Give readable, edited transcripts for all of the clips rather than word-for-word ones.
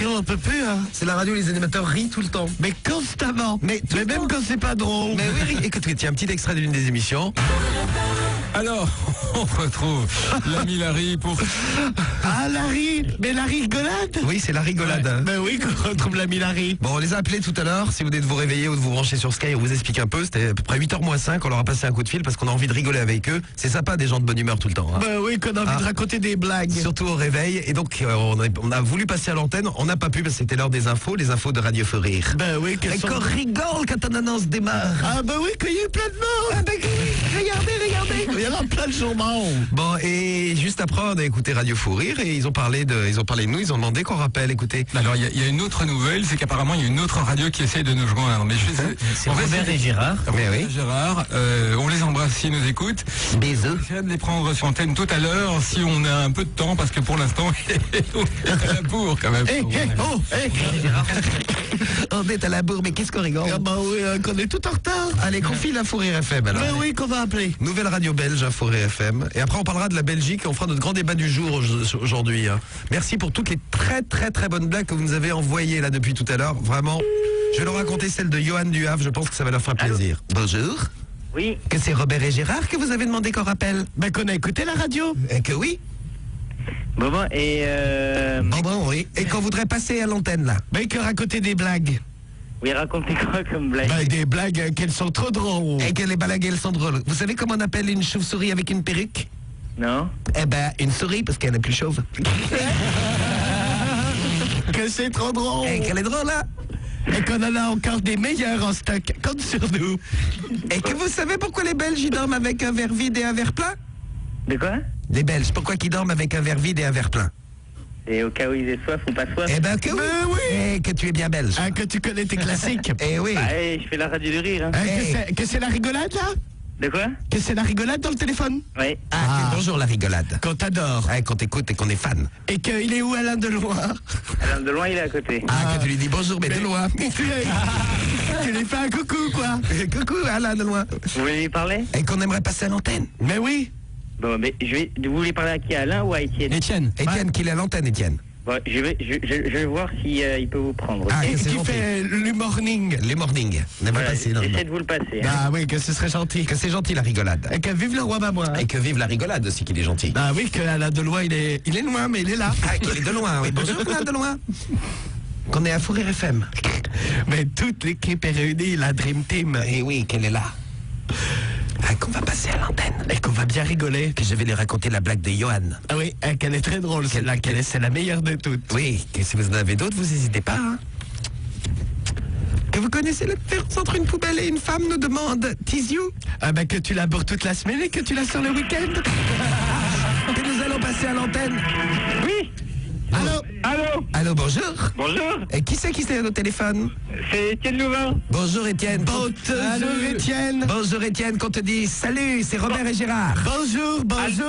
on peut plus, hein. C'est la radio où les animateurs rient tout le temps. Mais constamment. Mais même quand c'est pas drôle. Mais oui, écoute, tiens, un petit extrait d'une des émissions. Alors, on retrouve l'ami Larry pour... Ah, Larry. Mais la rigolade. Oui, c'est la rigolade. Ouais. Ben oui, qu'on retrouve l'ami Larry. Bon, on les a appelés tout à l'heure. Si vous venez de vous réveiller ou de vous brancher sur Sky, on vous explique un peu. C'était à peu près 8h moins 5. On leur a passé un coup de fil parce qu'on a envie de rigoler avec eux. C'est sympa, des gens de bonne humeur tout le temps. Hein. Ben oui, qu'on a envie de raconter des blagues. Surtout au réveil. Et donc, on a voulu passer à l'antenne. On n'a pas pu parce que c'était l'heure des infos. Les infos de Radio Feu Rire. Ben oui, Et qu'on rigole quand ton annonce démarre. Ah ben oui, qu'il y a eu plein de monde. Ah ben oui, regardez. Il y en a plein de jours marrants. Bon, et juste après, on a écouté Radio Fou Rire et ils ont parlé de nous, ils ont demandé qu'on rappelle, écoutez. Alors, il y a une autre nouvelle, c'est qu'apparemment, il y a une autre radio qui essaye de nous joindre. Mais c'est Robert et Gérard. Mais oui. Gérard, on les embrasse s'ils nous écoutent. Bisous. On essaie de les prendre sur antenne tout à l'heure si on a un peu de temps, parce que pour l'instant, on est à la bourre quand même. On est à la bourre, mais qu'est-ce qu'on rigole. Ah bah oui, qu'on est tout en retard. Allez, confie la Fou Rire FM alors. Ben oui, qu'on va appeler. Nouvelle radio belge, Fou Rire FM. Et après, on parlera de la Belgique et on fera notre grand débat du jour aujourd'hui. Hein. Merci pour toutes les très très très bonnes blagues que vous nous avez envoyées là depuis tout à l'heure. Vraiment, je vais leur raconter celle de Johan du Havre. Je pense que ça va leur faire plaisir. Bonjour. Oui. Que c'est Robert et Gérard que vous avez demandé qu'on rappelle. Ben qu'on a écouté la radio. Et que oui. Bon, et oui. Et qu'on voudrait passer à l'antenne là. Ben que raconter des blagues. oui, racontez quoi comme blague? Ben des blagues qu'elles sont trop drôles. Et que les blagues elles sont drôles. Vous savez comment on appelle une chauve-souris avec une perruque? Non. Eh ben, une souris parce qu'elle est plus chauve. Que c'est trop drôle. Et qu'elle est drôle là. Et qu'on en a encore des meilleurs en stock, compte sur nous. Et que vous savez pourquoi les Belges ils dorment avec un verre vide et un verre plein? De quoi? Les Belges, pourquoi ils dorment avec un verre vide et un verre plein? Et au cas où ils aient soif ou pas soif? Eh ben que oui. Et que tu es bien belge. Ah, que tu connais tes classiques. Eh oui. Ah, je fais la radio du rire. Hein. Que c'est la rigolade là? De quoi? Que c'est la rigolade dans le téléphone? Oui. Ah, bonjour la rigolade. Qu'on t'adore. Ouais, qu'on t'écoute et qu'on est fan. Et qu'il est où Alain Deloin? Alain de loin, il est à côté. Ah, que tu lui dis bonjour mais de loin. Tu lui fais un coucou quoi. Coucou Alain de loin. Vous voulez lui parler? Et qu'on aimerait passer à l'antenne. Mais oui. Bon, mais vous voulez parler à qui? À Alain ou à Étienne? Étienne. Étienne, qu'il est à l'antenne, Étienne. Bon, je vais voir si il peut vous prendre. Ah, Et que c'est qui gentil. fait le morning. Les mornings. On aimerait Voilà, passer. Non, j'essaie non. de vous le passer. Hein. Ah oui, que ce serait gentil. Que c'est gentil la rigolade. Et que vive le roi Babois. Et que vive la rigolade aussi qu'il est gentil. Ah oui, que Alain Deloin, il est loin, mais il est là. Ah, qu'il est de loin, oui. Bonjour Alain de loin. Qu'on est à Fou Rire FM. Mais toute l'équipe est réunie, la Dream Team. Et oui, qu'elle est là. Ah, qu'on va passer à l'antenne. Et qu'on va bien rigoler. Que je vais lui raconter la blague de Johan. Ah oui, qu'elle est très drôle celle-là, c'est la meilleure de toutes. Oui, que si vous en avez d'autres, vous n'hésitez pas. Hein. Que vous connaissez la différence entre une poubelle et une femme, nous demande Tiziou. Ah ben que tu la bourres toute la semaine et que tu la sors le week-end. Que nous allons passer à l'antenne. Oui. Allô. Allô. Allô, bonjour. Bonjour. Et qui c'est au téléphone? C'est Étienne Louvain. Bonjour Étienne. Bonjour Étienne. Bonjour Étienne, qu'on te dit salut, c'est Robert et Gérard. Bonjour.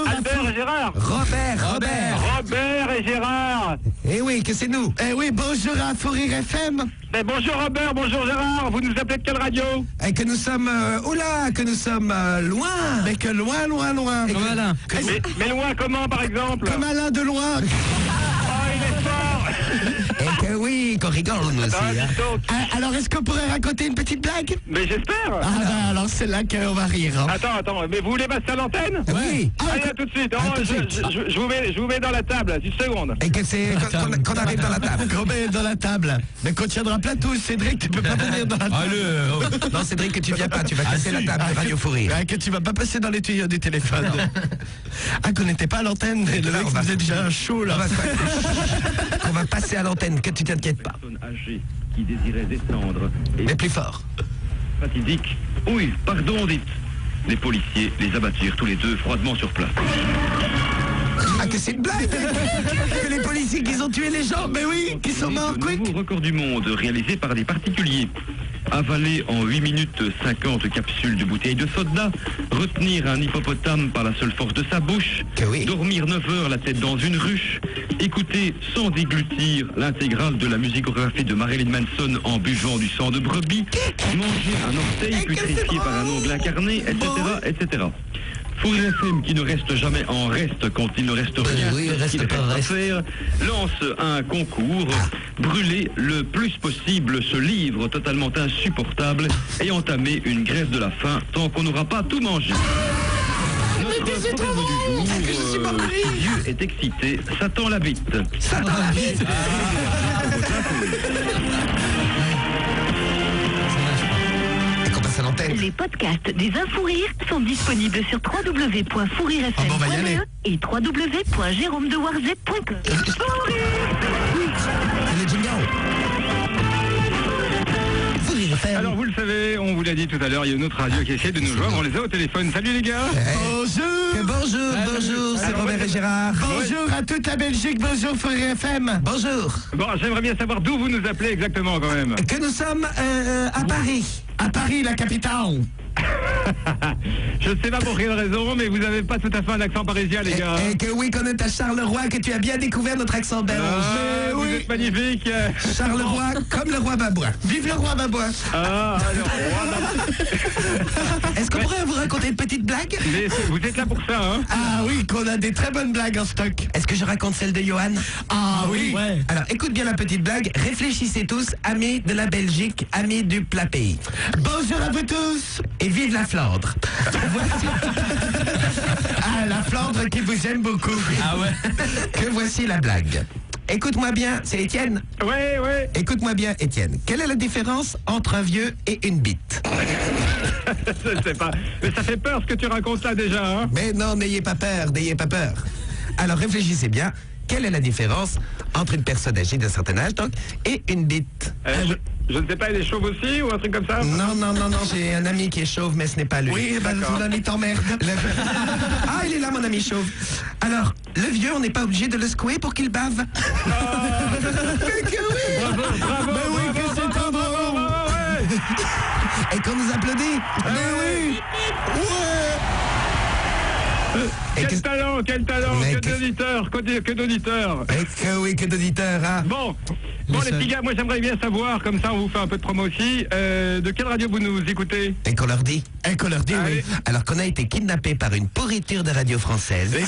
Albert et Gérard. Robert et Gérard. Eh oui, que c'est nous. Eh oui, bonjour à Fou Rire FM. Mais bonjour Robert, bonjour Gérard. Vous nous appelez de quelle radio? Et que nous sommes, que nous sommes loin. Mais que loin. Et Comme Alain. Mais loin comment par exemple? Comme Alain de loin. Oh, il est fort. Et que oui, qu'on rigole nous aussi. Ah, Hein. dis donc. Ah, alors est-ce qu'on pourrait raconter une petite blague? Mais j'espère. Ah ben alors c'est là qu'on va rire. Hein. Attends, mais vous voulez passer à l'antenne? Oui. Allez, à tout de suite. À tout de suite. Je vous mets dans la table, 10 secondes. Et que c'est qu'on arrive dans la table. Qu'on met dans la table. Mais qu'on tiendra plein tous. Cédric, tu peux pas venir dans la table. Non Cédric, que tu viens pas, tu vas casser la table de Radio Fou Rire. Ah, que tu vas pas passer dans les tuyaux du téléphone. Ah, qu'on n'était pas à l'antenne. Le mec, vous êtes déjà chaud là. On va passer à l'antenne, que tu t'inquiètes pas. Personne âgée qui désirait descendre et Mais plus fort. fatidique. Oui, pardon, dites. Les policiers les abattirent tous les deux froidement sur place. Ah, que c'est une blague. Que les policiers qui ont tué les gens. Mais oui, qui sont morts, Le quick. nouveau record du monde réalisé par des particuliers. Avaler en 8 minutes 50 capsules de bouteilles de soda, retenir un hippopotame par la seule force de sa bouche, Que oui. dormir 9 heures la tête dans une ruche, écouter sans déglutir l'intégrale de la musicographie de Marilyn Manson en buvant du sang de brebis, manger un orteil putréfié par un ongle incarné, etc. Fou Rire FM, qui ne reste jamais en reste quand il ne reste rien Oui, qu'il reste pas reste à reste. faire, lance un concours brûler le plus possible ce livre totalement insupportable et entamer une grève de la faim tant qu'on n'aura pas tout mangé. Notre programme du jour, si Dieu est excité, Satan la bite. Satan la bite. Et qu'on passe à l'antenne. Les podcasts des Infos Rires sont disponibles sur www.fourirefm.be Ah bon, on va y aller. et www.jérômedewarzet.com. C'est le jingle. Fou Rire FM. Alors vous le savez, on vous l'a dit tout à l'heure, il y a une autre radio qui essaie de nous joindre, on les a au téléphone. Salut les gars. Bonjour, c'est Alors, Robert et Gérard. Bonjour à toute la Belgique, bonjour Fou Rire FM. Bonjour. Bon, j'aimerais bien savoir d'où vous nous appelez exactement quand même. Que nous sommes à Paris. À Paris, la capitale. Je sais pas pour quelle raison, mais vous n'avez pas tout à fait un accent parisien les gars. Et que oui, qu'on est à Charleroi, que tu as bien découvert notre accent belge. Ah, vous êtes magnifique. Charleroi, comme le roi Babouin. Vive le roi Babouin. Ah, alors, Est-ce qu'on pourrait vous raconter une petite blague? mais vous êtes là pour ça, hein. Ah oui, qu'on a des très bonnes blagues en stock. Est-ce que je raconte celle de Johan? Ah oui. Ouais. Alors, écoute bien la petite blague. Réfléchissez tous, amis de la Belgique, amis du plat pays. Bonjour à vous tous. Et vive la Flandre. Ah, la Flandre qui vous aime beaucoup. Ah ouais. Que voici la blague. Écoute-moi bien, c'est Étienne. Ouais. Écoute-moi bien, Étienne. Quelle est la différence entre un vieux et une bite? Je sais pas. Mais ça fait peur ce que tu racontes là déjà, hein. Mais non, n'ayez pas peur, n'ayez pas peur. Alors réfléchissez bien. Quelle est la différence entre une personne âgée d'un certain âge, donc, et une bite? Je ne sais pas, il est chauve aussi ou un truc comme ça? Non, j'ai un ami qui est chauve, mais ce n'est pas lui. Oui, ben mon ami t'emmerde. Ah, il est là, mon ami chauve. Alors, le vieux, on n'est pas obligé de le secouer pour qu'il bave? Mais que oui! Bravo, Mais oui, que c'est un drôle. ouais. Et qu'on nous applaudit? Mais oui. Et Quel talent, Mais que que- d'auditeurs, que d'auditeurs. Et que oui, que d'auditeurs, hein? Bon, les petits gars, moi j'aimerais bien savoir, comme ça on vous fait un peu de promo aussi, de quelle radio vous nous écoutez? Et qu'on leur dit? Et qu'on leur dit, oui. Allez. Alors qu'on a été kidnappés par une pourriture de radio française. Les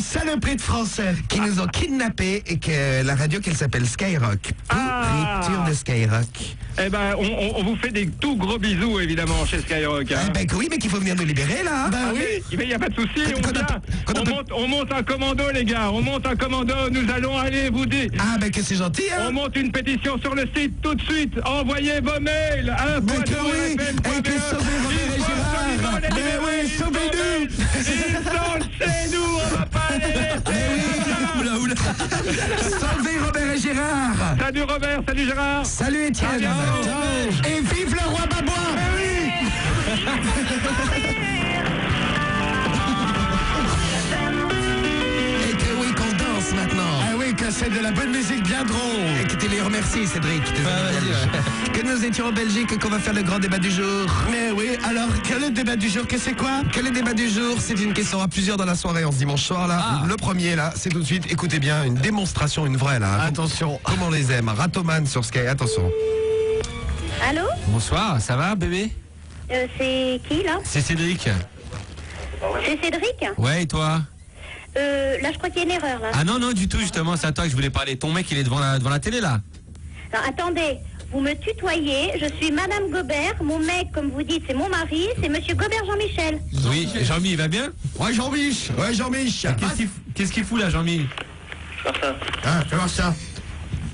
saloperies de français. Qui nous ont kidnappés et que la radio qu'elle s'appelle Skyrock. Pourriture de Skyrock. Eh ben, on vous fait des tout gros bisous évidemment chez Skyrock. Hein. Eh ben que oui, mais qu'il faut venir nous libérer là. Ben oui. Mais il n'y a pas de souci, on Qu'on a- vient. qu'on a On pas- monte un commando les gars, on monte un commando, nous allons aller vous dire. Ah ben que c'est gentil, hein. On monte une pétition sur le site tout de suite. Envoyez vos mails. Mais que oui. Et que sauvez Robert et Gérard. Mais oui, sauvez-nous. Ils sont chez nous, on va pas aller. Oula. Sauvez Robert et Gérard. Salut Robert, salut Gérard. Salut Étienne. Et vive le roi Babouin. Et que oui, qu'on danse maintenant. Ah oui, que c'est de la bonne musique bien drôle. Et que tu les remercies, Cédric. tes amis belges. Que nous étions en Belgique et qu'on va faire le grand débat du jour. Mais oui, alors, quel est le débat du jour? Que c'est quoi? Quel est le débat du jour? C'est une question à plusieurs dans la soirée en ce dimanche soir là. Le premier là, c'est tout de suite, écoutez bien, une démonstration, une vraie là. Attention. Comme on les aime. Ratoman sur Sky, attention. Allô? Bonsoir, ça va bébé? C'est qui là? C'est Cédric. C'est Cédric? Ouais, et toi? Là je crois qu'il y a une erreur là. Ah non, du tout, justement, c'est à toi que je voulais parler. Ton mec, il est devant la télé là. Alors, attendez, vous me tutoyez, je suis Madame Gobert, mon mec comme vous dites c'est mon mari, c'est Monsieur Gobert Jean-Michel. Oui, Jean-Mi, il va bien? Ouais Jean-Mich. Qu'est-ce qu'il fout là, Jean-Mi? Ah, fais voir ça.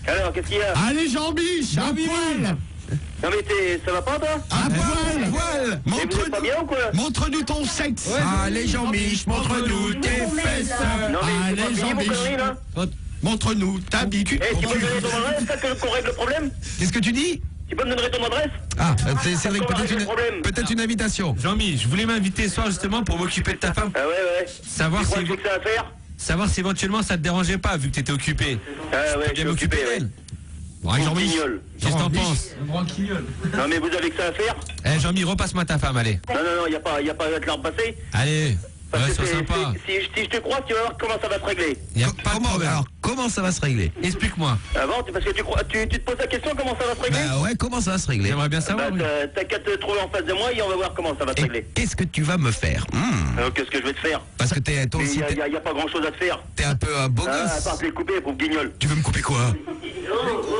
Alors, qu'est-ce qu'il y a? Allez, Jean-Mich, à poil. Non mais ça va pas toi? À poil. Vous êtes pas bien ou quoi? Montre-nous ton sexe. Allez Jean-Mich, montre-nous tes fesses. Non mais c'est Allez, pas fini vos Jean-Mich. conneries là? Montre-nous ta bite. Eh, tu peux me donner ton adresse, ça qu'on règle le problème? Qu'est-ce que tu dis? Tu peux me donner ton adresse? Ah, c'est Cédric, Comment régler le problème? peut-être une invitation. Jean-Mi, je voulais m'inviter ce soir justement pour m'occuper de ta femme. Ah ouais. Savoir Tu crois si, que c'est ça à faire? savoir si éventuellement ça te dérangeait pas vu que t'étais occupé. Ah ouais, je suis Bien occupé, ouais. d'elle. Ouais, Jean-Mi, Guignol. qu'est-ce que t'en penses? Non mais vous avez que ça à faire? Eh Jean-Mi, repasse-moi ta femme, allez. Non, y a pas à te la repasser. Allez, Parce ouais, que sois sympa. si je te crois, tu vas voir comment ça va se régler. Y a pas de Comment, problème. alors, comment ça va se régler? Explique-moi. Ah bon, parce que tu te poses la question comment ça va se régler? Bah ouais, comment ça va se régler? J'aimerais bien Bah, savoir. oui. t'as qu'à te trouver en face de moi et on va voir comment ça va se Et régler. qu'est-ce que tu vas me faire? Qu'est-ce que je vais te faire? Parce que toi Mais aussi, y a pas grand chose à te faire. t'es un peu un beau Ah, à gosse. part te les couper, pauvre guignol. Tu veux me couper quoi?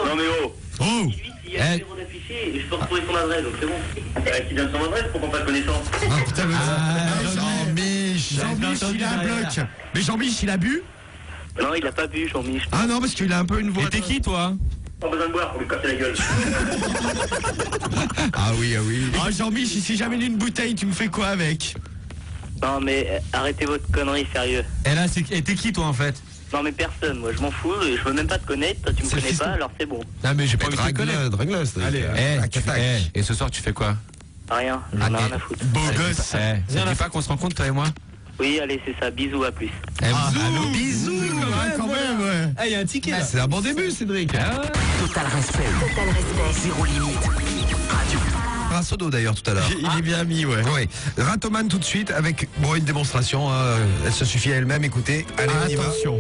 Non mais Si, je peux retrouver son adresse, donc c'est bon. Qui donne son adresse pour qu'on fasse connaissance. Ah putain, Jean-Mich. Jean-Mich, il a un bloc. Mais Jean-Mich, il a bu? Non, il a pas bu, Jean-Mich. Ah non, parce qu'il a un peu une voix. Et t'es qui, toi? Pas besoin de boire pour lui casser la gueule. Ah oui, ah oui. Ah Jean-Mich, si jamais une bouteille, tu me fais quoi avec? Non, mais arrêtez votre connerie, sérieux. Et là, et t'es qui, toi, en fait? Non, mais personne, moi je m'en fous, je veux même pas te connaître, toi tu me connais pas, alors c'est bon. Non, mais j'ai pas envie de te connaître. Drague-le. Allez, Et ce soir, tu fais quoi? Rien, j'en ai rien à foutre. beau gosse. Ça dit pas qu'on se rencontre, toi et moi? Oui, allez, c'est ça, bisous, à plus. Allô, Bisous. Ouais, quand même, ouais. il y a un ticket, là. C'est un bon début, Cédric. Total respect. Zéro limite. Radio. Sodo d'ailleurs tout à l'heure. Il est bien mis, ouais. Oui. Ratoman tout de suite avec une démonstration. Elle se suffit à elle-même. Écoutez, allez, on y va. Attention.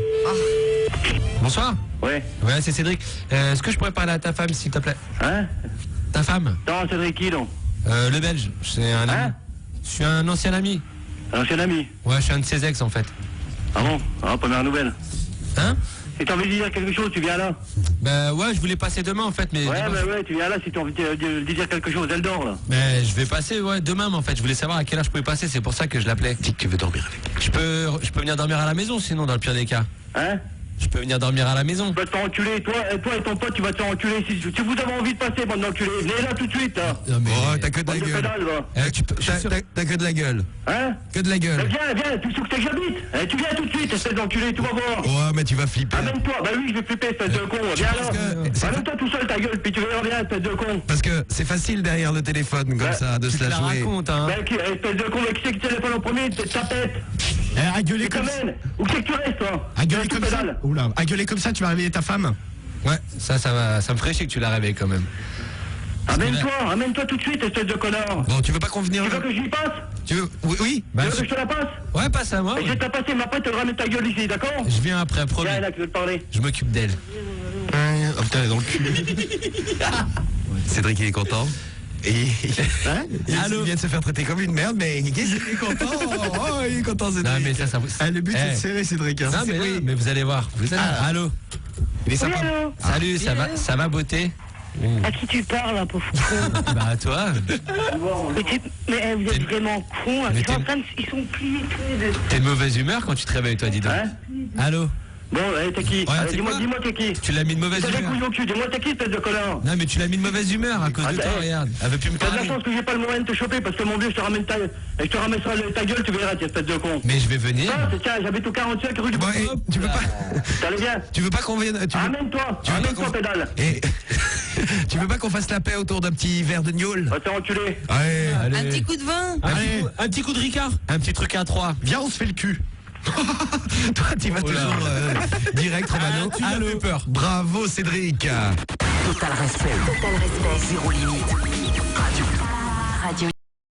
Bonsoir. Ouais. Ouais, c'est Cédric. Est-ce que je pourrais parler à ta femme, s'il te plaît? Hein? Ta femme? Non, Cédric qui donc? Le Belge. C'est un ami. Hein? Je suis un ancien ami. Un ancien ami. Ouais, je suis un de ses ex, en fait. Ah bon? Ah, première nouvelle. Hein? Si t'as envie de dire quelque chose, tu viens là. Bah ouais, je voulais passer demain, en fait, mais... Ouais, dis-moi- ouais, tu viens là si t'as envie de dire quelque chose, elle dort là. Mais je vais passer, ouais, demain, mais en fait. Je voulais savoir à quelle heure je pouvais passer, c'est pour ça que je l'appelais. Dis que tu veux dormir avec. Je peux venir dormir à la maison, sinon, dans le pire des cas. Hein? Je peux venir dormir à la maison. Tu vas te faire enculer, toi et ton pote, tu vas te faire enculer. Si vous avez envie de passer, bande d'enculés, venez là tout de suite, là. Non, mais... Oh, t'as que de Bande la de gueule. pédales, va. tu peux... je suis sûr- T'as que de la gueule. Hein? Que de la Mais gueule. viens, tu sais où c'est que j'habite. Tu viens tout de suite, espèce d'enculé, tu vas voir. Ouais, mais tu vas flipper. Amène-toi, bah oui, je vais flipper, espèce de con. Viens penses là. que c'est- Amène-toi tout seul, ta gueule, puis tu verras bien, espèce de con. Parce que c'est facile derrière le téléphone comme Ouais. ça de Tu se te la la jouer. racontes, hein. Bah, espèce de con, mais qui c'est qui téléphone en premier? C'est ta tête. À gueuler Tu comme ça. t'amènes. Où c'est que tu restes, toi? À gueuler Tu comme ça. pédales. Oula. À gueuler comme ça, tu vas réveiller ta femme. Ouais, ça me ferait chier que tu la réveilles, quand même. Amène-toi tout de suite, espèce de connard. Bon, tu veux pas qu'on vienne Tu veux que je lui passe? Tu veux Oui, oui. Bah, Tu veux que je te la passe? Ouais, passe à moi. Et je vais te la passer, mais après, tu ramènes ta gueule ici, d'accord? Je viens après, promis. Viens là, tu veux te parler. Je m'occupe d'elle. Oh putain, elle est dans le cul. Cédric, il est content. Et Hein? il vient de se faire traiter comme une merde, mais qu'est-ce qu'il est content? Oh, il est content, Cédric. Non, mais ça vous... Ah, le but c'est de serrer Cédric. Hein. Non, mais, oui. mais vous allez voir. Allô. Il est sympa. Allô? Salut, ça va, beauté? À qui tu parles, un pauvre con? Bah, à toi. Mais vous êtes vraiment con. Mais Ils sont, t'es- en train de- ils sont pliés tous les deux. T'es de mauvaise humeur quand tu te réveilles, toi, dis donc. Hein? Allô. Bon, t'es qui? Ouais, Allez, c'est quoi dis-moi t'es qui? Tu l'as mis de mauvaise T'as des humeur. couilles au cul, dis-moi t'es qui, espèce de connard? Non, mais tu l'as mis de mauvaise humeur à cause de Ah, toi, eh. regarde. Elle veut plus me T'as de la parler. chance que j'ai pas le moyen de te choper parce que mon vieux, je te ramène ta gueule, tu verras, espèce de con. Mais je vais venir. Ah, tiens, j'habite au 45 rue du Bon, et Bourg. tu veux pas T'allais bien? Tu veux pas qu'on vienne Amène-toi, tu veux pas qu'on pédale. Et tu veux pas qu'on fasse la paix autour d'un petit verre de gnôle? Va te faire enculer. Ouais. Un petit coup de vin. Un petit coup de Ricard. Un petit truc à 3. Viens, on se fait le cul. Toi, tu vas toujours direct, Romano. tu m'as fait peur. Bravo, Cédric. Total respect. Zéro limite. Radio.